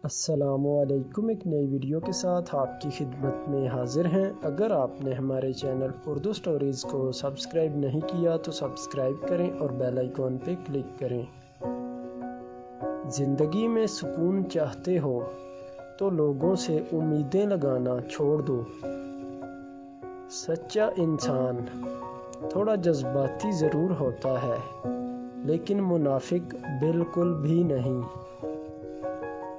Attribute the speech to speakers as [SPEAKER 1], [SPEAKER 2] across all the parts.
[SPEAKER 1] السلام علیکم، ایک نئی ویڈیو کے ساتھ آپ کی خدمت میں حاضر ہیں۔ اگر آپ نے ہمارے چینل اردو سٹوریز کو سبسکرائب نہیں کیا تو سبسکرائب کریں اور بیل آئیکن پہ کلک کریں۔ زندگی میں سکون چاہتے ہو تو لوگوں سے امیدیں لگانا چھوڑ دو۔ سچا انسان تھوڑا جذباتی ضرور ہوتا ہے، لیکن منافق بالکل بھی نہیں۔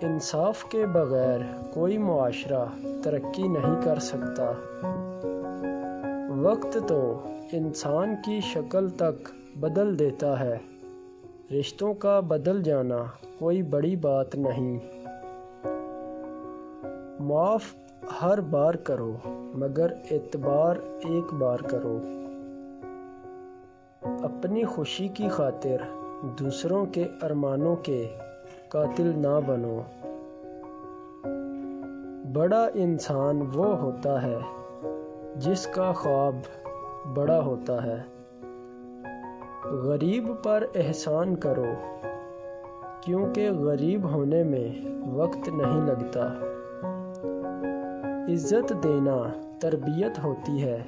[SPEAKER 1] انصاف کے بغیر کوئی معاشرہ ترقی نہیں کر سکتا۔ وقت تو انسان کی شکل تک بدل دیتا ہے، رشتوں کا بدل جانا کوئی بڑی بات نہیں۔ معاف ہر بار کرو مگر اعتبار ایک بار کرو۔ اپنی خوشی کی خاطر دوسروں کے ارمانوں کے قاتل نہ بنو۔ بڑا انسان وہ ہوتا ہے جس کا خواب بڑا ہوتا ہے۔ غریب پر احسان کرو، کیونکہ غریب ہونے میں وقت نہیں لگتا۔ عزت دینا تربیت ہوتی ہے،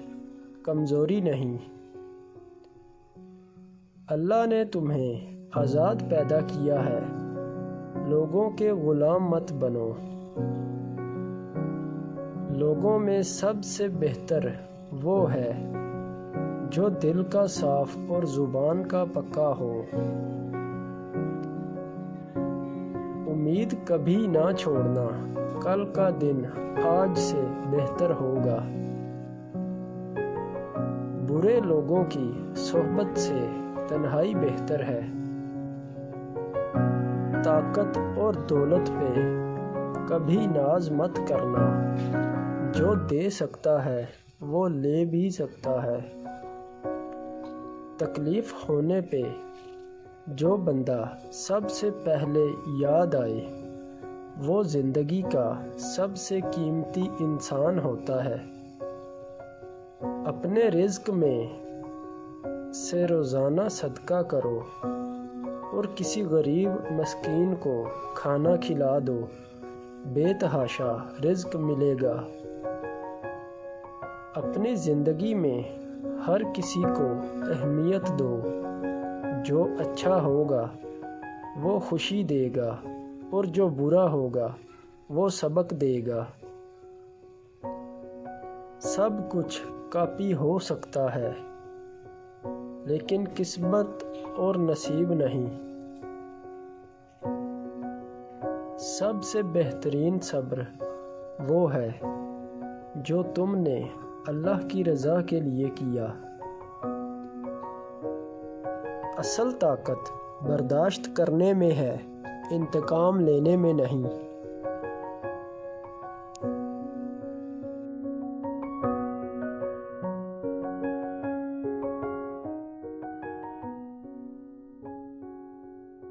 [SPEAKER 1] کمزوری نہیں۔ اللہ نے تمہیں آزاد پیدا کیا ہے، لوگوں کے غلام مت بنو۔ لوگوں میں سب سے بہتر وہ ہے جو دل کا صاف اور زبان کا پکا ہو۔ امید کبھی نہ چھوڑنا، کل کا دن آج سے بہتر ہوگا۔ برے لوگوں کی صحبت سے تنہائی بہتر ہے۔ طاقت اور دولت پہ کبھی ناز مت کرنا، جو دے سکتا ہے وہ لے بھی سکتا ہے۔ تکلیف ہونے پہ جو بندہ سب سے پہلے یاد آئے وہ زندگی کا سب سے قیمتی انسان ہوتا ہے۔ اپنے رزق میں سے روزانہ صدقہ کرو اور کسی غریب مسکین کو کھانا کھلا دو، بے تحاشا رزق ملے گا۔ اپنی زندگی میں ہر کسی کو اہمیت دو، جو اچھا ہوگا وہ خوشی دے گا اور جو برا ہوگا وہ سبق دے گا۔ سب کچھ کاپی ہو سکتا ہے، لیکن قسمت اور نصیب نہیں۔ سب سے بہترین صبر وہ ہے جو تم نے اللہ کی رضا کے لیے کیا۔ اصل طاقت برداشت کرنے میں ہے، انتقام لینے میں نہیں۔